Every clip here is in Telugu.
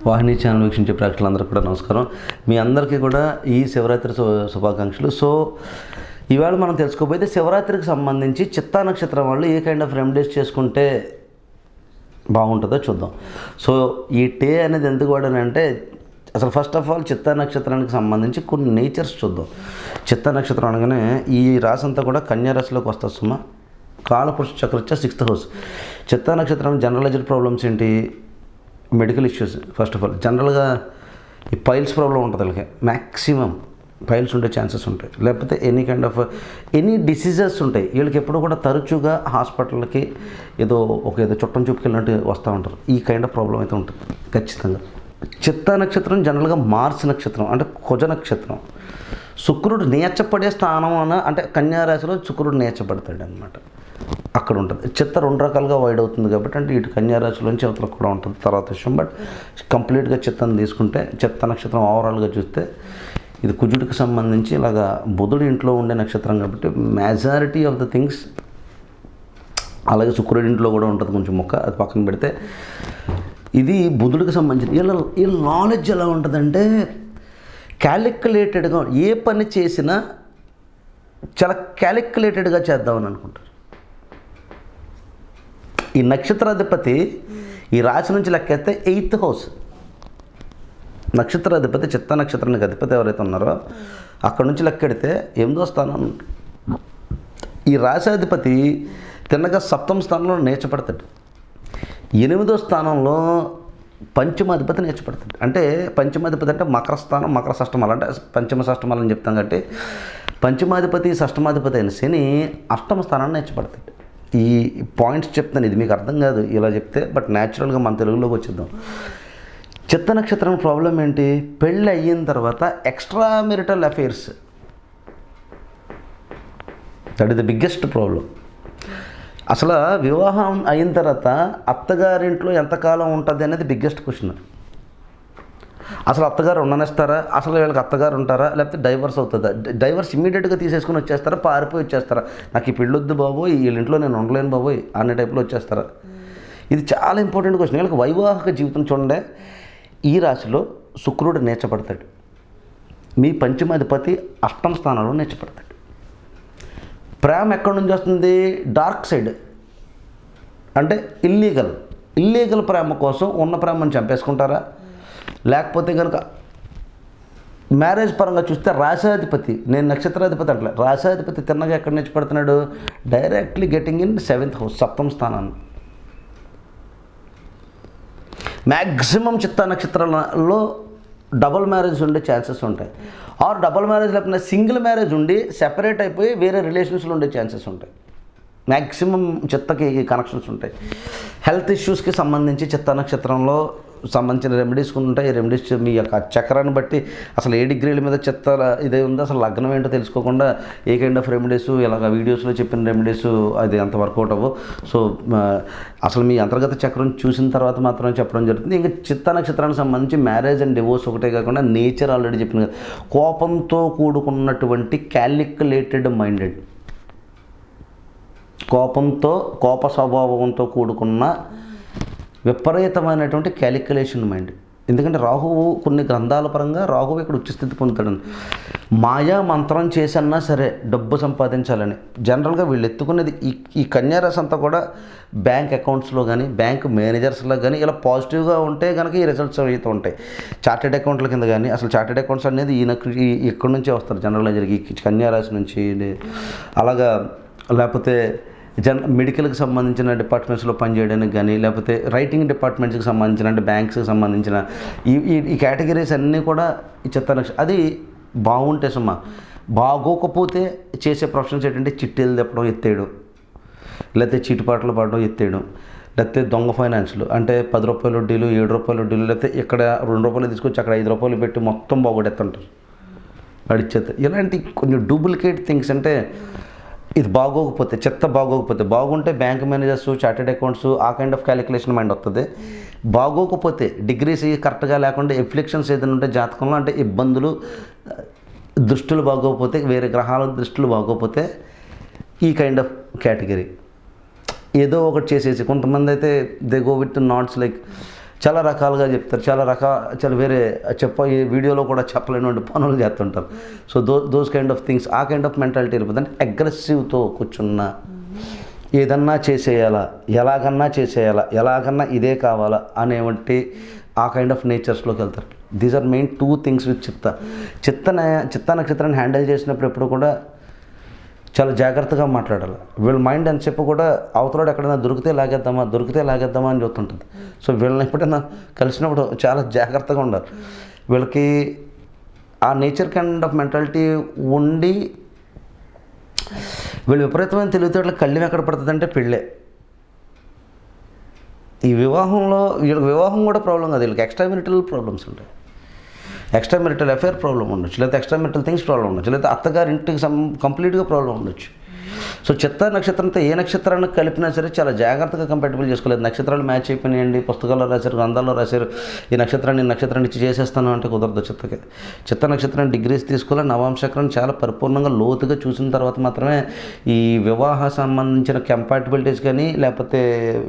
వాహిని ఛానల్ వీక్షించే ప్రేక్షకులందరికీ కూడా నమస్కారం. మీ అందరికీ కూడా ఈ శివరాత్రి శుభాకాంక్షలు. సో ఇవాళ మనం తెలుసుకోబోతే శివరాత్రికి సంబంధించి చిత్తా నక్షత్రం వాళ్ళు ఏ కైండ్ ఆఫ్ రెమెడీస్ చేసుకుంటే బాగుంటుందో చూద్దాం. సో ఈ టే అనేది ఎందుకు వాడానంటే అసలు ఫస్ట్ ఆఫ్ ఆల్ చిత్తా నక్షత్రానికి సంబంధించి కొన్ని నేచర్స్ చూద్దాం. చిత్తా నక్షత్రం అనగానే ఈ రాశి అంతా కూడా కన్యా రాశిలోకి వస్తుంది సుమా. కాలపురుష చక్రచ్చ 6th హౌస్. చిత్తా నక్షత్రం జనరలైజ్డ్ ప్రాబ్లమ్స్ ఏంటి? Medical issues. First of all జనరల్గా ఈ పైల్స్ ప్రాబ్లం ఉంటుంది. వాళ్ళకి మ్యాక్సిమం పైల్స్ ఉండే ఛాన్సెస్ ఉంటాయి. లేకపోతే any kind of any diseases ఉంటాయి. వీళ్ళకి ఎప్పుడు కూడా తరచుగా హాస్పిటల్కి ఏదో చుట్టం చూపుకెళ్ళినట్టు వస్తూ ఉంటారు. ఈ కైండ్ ఆఫ్ ప్రాబ్లం అయితే ఉంటుంది ఖచ్చితంగా. చిత్తా నక్షత్రం జనరల్గా మార్స్ నక్షత్రం అంటే కుజ నక్షత్రం. శుక్రుడు నేర్చపడే స్థానం అంటే కన్యా రాశిలో శుక్రుడు నేర్చబడతాడు అనమాట. అక్కడ ఉంటుంది. చిత్త 2 రకాలుగా వైడ్ అవుతుంది కాబట్టి అంటే ఇటు కన్యా రాశిలోంచి అవతల కూడా ఉంటుంది తర్వాత విషయం. బట్ కంప్లీట్గా చిత్తాన్ని తీసుకుంటే చిత్త నక్షత్రం ఓవరాల్గా చూస్తే ఇది కుజుడికి సంబంధించి ఇలాగా బుధుడు ఇంట్లో ఉండే నక్షత్రం కాబట్టి మెజారిటీ ఆఫ్ ద థింగ్స్ అలాగే శుక్రుడి ఇంట్లో కూడా ఉంటుంది కొంచెం మొక్క. అది పక్కన పెడితే ఇది బుధుడికి సంబంధించి వీళ్ళ నాలెడ్జ్ ఎలా ఉంటుందంటే క్యాలిక్యులేటెడ్గా ఏ పని చేసినా చాలా క్యాలిక్యులేటెడ్గా చేద్దామని అనుకుంటారు. ఈ నక్షత్రాధిపతి ఈ రాశి నుంచి లెక్కేస్తే 8th హౌస్. నక్షత్రాధిపతి చిత్త నక్షత్రానికి అధిపతి ఎవరైతే ఉన్నారో అక్కడ నుంచి లెక్కెడితే 8వ స్థానం. ఈ రాశాధిపతి తిన్నగా 7వ స్థానంలో నేర్చపడతాడు. 8వ స్థానంలో పంచమాధిపతి నేర్చపడతాడు. అంటే పంచమాధిపతి అంటే మకర స్థానం, మకర షష్టమాలు అంటే పంచమ షష్టమాలు అని చెప్తాం కాబట్టి పంచమాధిపతి షష్టమాధిపతి అయిన శని 8వ స్థానాన్ని నేర్చపడతాడు. ఈ పాయింట్స్ చెప్తాను, ఇది మీకు అర్థం కాదు ఇలా చెప్తే, బట్ న్యాచురల్గా మన తెలుగులోకి వచ్చేద్దాం. చిత్త నక్షత్రం ప్రాబ్లం ఏంటి? పెళ్ళి అయిన తర్వాత extra marital affairs, that is the biggest problem. అసలు వివాహం అయిన తర్వాత అత్తగారింట్లో ఎంతకాలం ఉంటుంది అనేది బిగ్గెస్ట్ క్వశ్చన్. అసలు అత్తగారు ఉండనిస్తారా? అసలు వీళ్ళకి అత్తగారు ఉంటారా? లేకపోతే డైవర్స్ అవుతుందా? డైవర్స్ ఇమ్మీడియట్గా తీసేసుకుని వచ్చేస్తారా? పారిపోయి వచ్చేస్తారా? నాకు ఈ పెళ్ళొద్దు బాబోయ్, వీళ్ళ ఇంట్లో నేను ఉండలేను బాబోయ్ అనే టైప్లో వచ్చేస్తారా? ఇది చాలా ఇంపార్టెంట్ క్వశ్చన్. వీళ్ళకి వైవాహిక జీవితం చూడండి. ఈ రాశిలో శుక్రుడు నేర్చబడతాడు. మీ పంచమాధిపతి 8వ స్థానంలో నేర్చబడతాడు. ప్రేమ ఎక్కడి నుంచి వస్తుంది? డార్క్ సైడ్ అంటే ఇల్లీగల్ ప్రేమ కోసం ఉన్న ప్రేమను చంపేసుకుంటారా? లేకపోతే కనుక మ్యారేజ్ పరంగా చూస్తే రాశాధిపతి, నేను నక్షత్రాధిపతి అంటే రాశాధిపతి తిన్నగా ఎక్కడ నేర్చబడుతున్నాడు? Directly getting in 7th house, 7వ స్థానాన్ని. మ్యాక్సిమం చిత్తా నక్షత్రాలలో డబుల్ మ్యారేజ్ ఉండే ఛాన్సెస్ ఉంటాయి. ఆర్ డబుల్ మ్యారేజ్ లేకపోతే సింగిల్ మ్యారేజ్ ఉండి సెపరేట్ అయిపోయి వేరే రిలేషన్స్లో ఉండే ఛాన్సెస్ ఉంటాయి. మ్యాక్సిమం చిత్తకి కనెక్షన్స్ ఉంటాయి. హెల్త్ ఇష్యూస్కి సంబంధించి చిత్తా నక్షత్రంలో సంబంధించిన రెమెడీస్ ఉంటాయి. ఈ రెమెడీస్ మీ యొక్క చక్రాన్ని బట్టి అసలు ఏ డిగ్రీల మీద చిత్త ఇదే ఉందో అసలు లగ్నం ఏంటో తెలుసుకోకుండా ఏ కైండ్ ఆఫ్ రెమెడీస్ ఇలాగ వీడియోస్లో చెప్పిన రెమెడీస్ అది అంత వర్కౌట్ అవ్వవు. సో అసలు మీ అంతర్గత చక్రం చూసిన తర్వాత మాత్రమే చెప్పడం జరుగుతుంది. ఇంకా చిత్తా నక్షత్రానికి సంబంధించి మ్యారేజ్ అండ్ డివోర్స్ ఒకటే కాకుండా నేచర్ ఆల్రెడీ చెప్పిన కదా, కోపంతో కూడుకున్నటువంటి క్యాలిక్యులేటెడ్ మైండెడ్, కోప స్వభావంతో కూడుకున్న విపరీతమైనటువంటి క్యాలిక్యులేషన్ మైండ్. ఎందుకంటే రాహువు కొన్ని గ్రంథాల పరంగా రాహువు ఇక్కడ ఉచ్చస్థితి పొందుతాడని, మాయా మంత్రం చేసన్నా సరే డబ్బు సంపాదించాలని జనరల్గా వీళ్ళు ఎత్తుకునేది ఈ కన్యారాశి అంతా కూడా బ్యాంక్ అకౌంట్స్లో కానీ బ్యాంక్ మేనేజర్స్లో కానీ ఇలా పాజిటివ్గా ఉంటే కనుక ఈ రిజల్ట్స్ అయితే ఉంటాయి. చార్టెడ్ అకౌంట్ల కింద కానీ అసలు చార్టెడ్ అకౌంట్స్ అనేది ఇక్కడి నుంచే వస్తారు జనరల్గా జరిగి కన్యారాశి నుంచి. అలాగా లేకపోతే మెడికల్కి సంబంధించిన డిపార్ట్మెంట్స్లో పనిచేయడానికి కానీ లేకపోతే రైటింగ్ డిపార్ట్మెంట్స్కి సంబంధించిన అంటే బ్యాంక్స్కి సంబంధించిన ఈ కేటగిరీస్ అన్నీ కూడా ఈ చిత్తా నక్షత్రం అది బాగుంటే సుమా. బాగోకపోతే చేసే ప్రొఫెషన్స్ ఏంటంటే చిట్టీలు తెప్పడం ఎత్తేయడం, లేకపోతే చీటిపాటలు పడడం ఎత్తేయడం, లేకపోతే దొంగ ఫైనాన్స్లు అంటే 10 రూపాయల వడ్డీలు 7 రూపాయల వడ్డీలు, లేకపోతే ఇక్కడ 2 రూపాయలు తీసుకొచ్చి అక్కడ 5 రూపాయలు పెట్టి మొత్తం బాగొడేస్తుంటారు అడిచేస్తారు. ఇలాంటి కొన్ని డూప్లికేట్ థింగ్స్. అంటే ఇది బాగోకపోతే చిత్త బాగోకపోతే, బాగుంటే బ్యాంక్ మేనేజర్స్ చార్టెడ్ అకౌంట్స్ ఆ కైండ్ ఆఫ్ క్యాలిక్యులేషన్ మైండ్ వస్తుంది. బాగోకపోతే డిగ్రీస్ కరెక్ట్గా లేకుండా ఎఫ్లిక్షన్స్ ఏదైనా ఉంటే జాతకంలో అంటే ఇబ్బందులు, దృష్టిలు బాగోకపోతే వేరే గ్రహాల దృష్టిలు బాగోకపోతే ఈ కైండ్ ఆఫ్ కేటగిరీ ఏదో ఒకటి చేసేసి కొంతమంది అయితే they go with knots like చాలా రకాలుగా చెప్తారు, చాలా వేరే ఈ వీడియోలో కూడా చెప్పలేనటువంటి పనులు చేస్తుంటారు. So those kind of things, ఆ కైండ్ ఆఫ్ మెంటాలిటీ వెళ్ళిపోతుంది. అంటే అగ్రెసివ్తో కూర్చున్నా, ఏదన్నా చేసేయాలా, ఎలాగన్నా ఇదే కావాలా అనేవంటి ఆ కైండ్ ఆఫ్ నేచర్స్లోకి వెళ్తారు. These are main 2 things with చిత్త నక్షత్రాన్ని హ్యాండిల్ చేసినప్పుడు ఎప్పుడు కూడా చాలా జాగ్రత్తగా మాట్లాడాలి. వీళ్ళ మైండ్ అని చెప్పి కూడా అవతలాడు ఎక్కడైనా దొరికితే లాగేద్దామా అని చూస్తుంటుంది. సో వీళ్ళని ఎప్పుడైనా కలిసినప్పుడు చాలా జాగ్రత్తగా ఉండాలి. వీళ్ళకి ఆ నేచర్ కైండ్ ఆఫ్ మెంటాలిటీ ఉండి వీళ్ళు విపరీతమైన తెలివితేటలు కళ్ళెం ఎక్కడ పడుతుందంటే పెళ్ళే. ఈ వీళ్ళకి వివాహం కూడా ప్రాబ్లం కాదు, వీళ్ళకి ఎక్స్ట్రా మ్యారిటల్ ప్రాబ్లమ్స్ ఉంటాయి. ఎక్స్ట్రా మ్యారిటల్ అఫేర్ ప్రాబ్లం ఉండొచ్చు, లేదా ఎక్స్ట్రా మ్యారిటల్ థింగ్స్ ప్రాబ్లం ఉండొచ్చు, లేదా అత్తగారింటికి కంప్లీట్గా ప్రాబ్లం ఉండొచ్చు. సో చిత్తా నక్షత్రంతో ఏ నక్షత్రాన్ని కలిపినా సరే చాలా జాగ్రత్తగా కంపాటబుల్ చేసుకోలేదు. నక్షత్రాలు మ్యాచ్ అయిపోయినాయండి, పుస్తకాల్లో రాశారు, గ్రంథాల్లో రాశారు, ఈ నక్షత్రాన్ని ఇచ్చి చేసేస్తాను అంటే కుదరదు. చిత్త నక్షత్రాన్ని డిగ్రీస్ తీసుకోవాలి. నవాంశకరాన్ని చాలా పరిపూర్ణంగా లోతుగా చూసిన తర్వాత మాత్రమే ఈ వివాహ సంబంధించిన కంపాటబిలిటీస్ కానీ లేకపోతే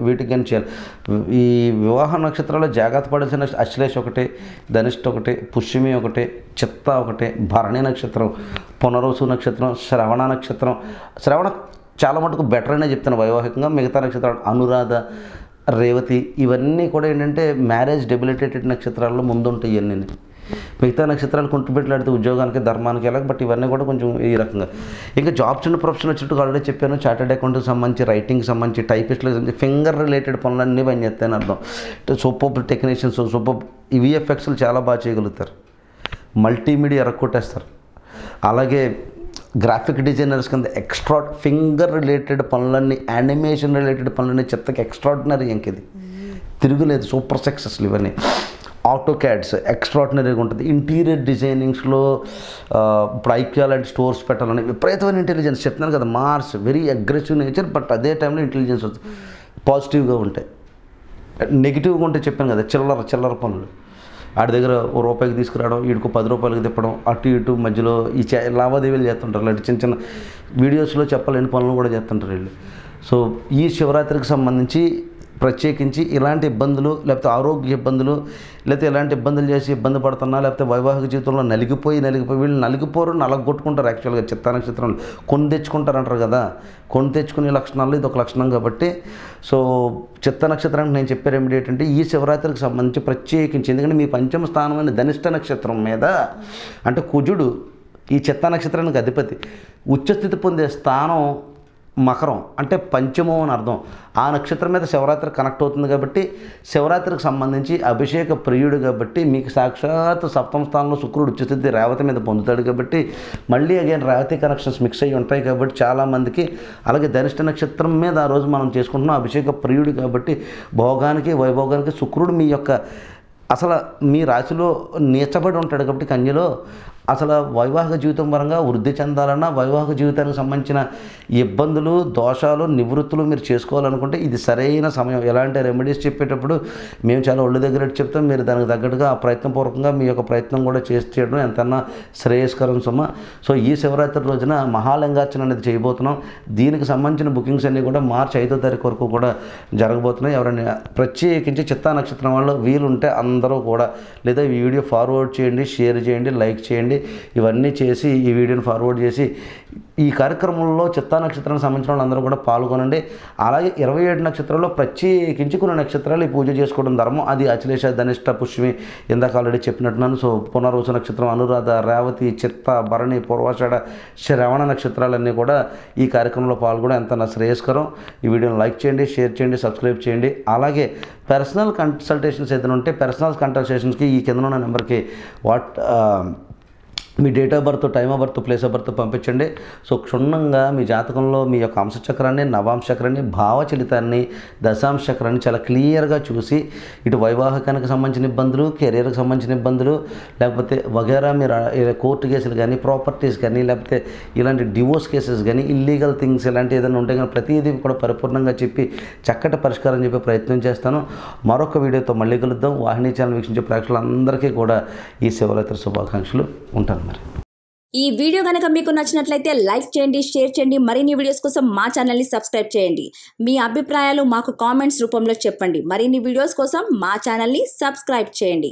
వీటికి కానీ చేయాలి. ఈ వివాహ నక్షత్రాల్లో జాగ్రత్త పడాల్సిన అశ్లేష ఒకటి, ధనిష్ట ఒకటి, పుష్యమి ఒకటి, చిత్త ఒకటి, భరణి నక్షత్రం, పునర్వసు నక్షత్రం, శ్రవణ నక్షత్రం. శ్రవణ చాలా మటుకు బెటర్ అనే చెప్తాను వైవాహికంగా. మిగతా నక్షత్రాలు అనురాధ, రేవతి ఇవన్నీ కూడా ఏంటంటే మ్యారేజ్ డెబిలిటేటెడ్ నక్షత్రాల్లో ముందుంటాయి. ఇవన్నీ మిగతా నక్షత్రాలు కుంటుపెట్లాడితే ఉద్యోగానికి, ధర్మానికి ఎలా, బట్ ఇవన్నీ కూడా కొంచెం ఈ రకంగా. ఇంకా జాబ్స్ అండ్ ప్రొఫెషన్ వచ్చేట్టు ఆల్రెడీ చెప్పాను. చార్టెడ్ అకౌంట్కి సంబంధించి, రైటింగ్కి సంబంధించి, టైపిస్ట్లకు సంబంధించి, ఫింగర్ రిలేటెడ్ పనులన్నీ పని చేస్తాయని అర్థం. సూపర్ టెక్నీషియన్స్, సూపర్ విఎఫ్ఎక్స్లు చాలా బాగా చేయగలుగుతారు, మల్టీమీడియా ఎరక్కొట్టేస్తారు. అలాగే గ్రాఫిక్ డిజైనర్స్ కింద ఫింగర్ రిలేటెడ్ పనులన్నీ, యానిమేషన్ రిలేటెడ్ పనులన్నీ చిత్తకి ఎక్స్ట్రాడినరీ. ఇంకది తిరుగులేదు, సూపర్ సక్సెస్లు ఇవన్నీ. ఆటో క్యాడ్స్ ఎక్స్ట్రాడినరీగా ఉంటుంది. ఇంటీరియర్ డిజైనింగ్స్లో ఇప్పుడు ఐక్యా లాంటి స్టోర్స్ పెట్టాలని విపరీతమైన ఇంటెలిజెన్స్ చెప్తున్నాను కదా. Mars very aggressive nature, but అదే టైంలో ఇంటెలిజెన్స్ వస్తుంది. పాజిటివ్గా ఉంటాయి. నెగిటివ్గా ఉంటే చెప్పాను కదా, చిల్లర పనులు. ఆడి దగ్గర ₹1 తీసుకురావడం, వీడికి ₹10 తిప్పడం, అటు ఇటు మధ్యలో ఈ లావాదేవీలు చేస్తుంటారు. ఇలాంటి చిన్న వీడియోస్లో చెప్పలేని పనులు కూడా చేస్తుంటారు వీళ్ళు. సో ఈ శివరాత్రికి సంబంధించి ప్రత్యేకించి ఇలాంటి ఇబ్బందులు, లేకపోతే ఆరోగ్య ఇబ్బందులు, లేకపోతే ఇలాంటి ఇబ్బందులు చేసి ఇబ్బంది పడుతున్నా, లేకపోతే వైవాహిక జీవితంలో నలిగిపోయి వీళ్ళు నలగొట్టుకుంటారు. యాక్చువల్గా చిత్తా నక్షత్రంలో కొని తెచ్చుకుంటారంటారు కదా, కొని తెచ్చుకునే లక్షణాల్లో ఇది ఒక లక్షణం కాబట్టి. సో చిత్తా నక్షత్రానికి నేను చెప్పే రెమెడీ ఏంటంటే ఈ శివరాత్రికి సంబంధించి ప్రత్యేకించి, ఎందుకంటే మీ పంచమ స్థానమైన ధనిష్ట నక్షత్రం మీద అంటే కుజుడు ఈ చిత్తా నక్షత్రానికి అధిపతి, ఉచ్చస్థితి పొందే స్థానం మకరం అంటే పంచమం అని అర్థం. ఆ నక్షత్రం మీద శివరాత్రి కనెక్ట్ అవుతుంది కాబట్టి శివరాత్రికి సంబంధించి అభిషేక ప్రియుడు కాబట్టి మీకు సాక్షాత్ సప్తమ స్థానంలో శుక్రుడు ఉచ్చస్థితి రేవతి మీద పొందుతాడు కాబట్టి మళ్ళీ అగైన్ రేవతి కనెక్షన్స్ మిక్స్ అయ్యి ఉంటాయి కాబట్టి చాలామందికి. అలాగే ధనిష్ట నక్షత్రం మీద ఆ రోజు మనం చేసుకుంటున్నాం అభిషేక ప్రియుడు కాబట్టి భోగానికి వైభోగానికి శుక్రుడు మీ యొక్క అసలు మీ రాశిలో నీచబడి ఉంటాడు కాబట్టి కన్యలో అసలు వైవాహిక జీవితం పరంగా వృద్ధి చెందాలన్నా వైవాహిక జీవితానికి సంబంధించిన ఇబ్బందులు, దోషాలు, నివృత్తులు మీరు చేసుకోవాలనుకుంటే ఇది సరైన సమయం. ఎలాంటి రెమెడీస్ చెప్పేటప్పుడు మేము చాలా ఒళ్ళు దగ్గర చెప్తాం, మీరు దానికి తగ్గట్టుగా ప్రయత్నపూర్వకంగా మీ యొక్క ప్రయత్నం కూడా చేయడం ఎంతన్నా శ్రేయస్కరం సుమ. సో ఈ శివరాత్రి రోజున మహాలింగార్చన అనేది చేయబోతున్నాం. దీనికి సంబంధించిన బుకింగ్స్ అన్నీ కూడా మార్చి 5వ తారీఖు వరకు కూడా జరగబోతున్నాయి. ఎవరైనా ప్రత్యేకించి చిత్తా నక్షత్రం వాళ్ళు వీలుంటే అందరూ కూడా లేదా ఈ వీడియో ఫార్వర్డ్ చేయండి, షేర్ చేయండి, లైక్ చేయండి, ఇవన్నీ చేసి ఈ వీడియోని ఫార్వర్డ్ చేసి ఈ కార్యక్రమంలో చిత్తా నక్షత్రానికి సంబంధించిన వాళ్ళందరూ కూడా పాల్గొనండి. అలాగే 27 నక్షత్రాల్లో ప్రత్యేకించి కొన్ని నక్షత్రాలు ఈ పూజ చేసుకోవడం ధర్మం. అది అశ్లేష, ధనిష్ట, పుష్యమి ఇందాక ఆల్రెడీ చెప్పినట్టున్నాను. సో పునర్వసు నక్షత్రం, అనురాధ, రేవతి, చిత్త, భరణి, పూర్వాషాఢ, శ్రవణ నక్షత్రాలన్నీ కూడా ఈ కార్యక్రమంలో పాల్గొనడం ఎంత శ్రేయస్కరం. ఈ వీడియోని లైక్ చేయండి, షేర్ చేయండి, సబ్స్క్రైబ్ చేయండి. అలాగే పర్సనల్ కన్సల్టేషన్స్ ఏదైనా ఉంటే పర్సనల్ కన్సల్టేషన్స్కి ఈ కింద ఉన్న నెంబర్కి మీ date of birth, time of birth, place of birth పంపించండి. సో క్షుణ్ణంగా మీ జాతకంలో మీ యొక్క అంశచక్రాన్ని, నవాంశచక్రాన్ని, భావచలితాన్ని, దశాంశచక్రాన్ని చాలా క్లియర్గా చూసి ఇటు వైవాహికానికి సంబంధించిన ఇబ్బందులు, కెరీర్కి సంబంధించిన ఇబ్బందులు, లేకపోతే వగేరా మీరు కోర్టు కేసులు కానీ, ప్రాపర్టీస్ కానీ, లేకపోతే ఇలాంటి డివోర్స్ కేసెస్ కానీ, ఇల్లీగల్ థింగ్స్ ఇలాంటి ఏదైనా ఉంటే కానీ ప్రతిదీ కూడా పరిపూర్ణంగా చెప్పి చక్కటి పరిష్కారం చెప్పే ప్రయత్నం చేస్తాను. మరొక వీడియోతో మళ్ళీ కలుద్దాం. వాహిని ఛానల్ వీక్షించే ప్రేక్షకులందరికీ కూడా ఈ శివరాత్రి శుభాకాంక్షలు. ఉంటాను మరి. ఈ వీడియో కనుక మీకు నచ్చినట్లయితే లైక్ చేయండి, షేర్ చేయండి. మరిన్ని వీడియోస్ కోసం మా ఛానల్ని సబ్స్క్రైబ్ చేయండి. మీ అభిప్రాయాలు మాకు కామెంట్స్ రూపంలో చెప్పండి. మరిన్ని వీడియోస్ కోసం మా ఛానల్ని సబ్స్క్రైబ్ చేయండి.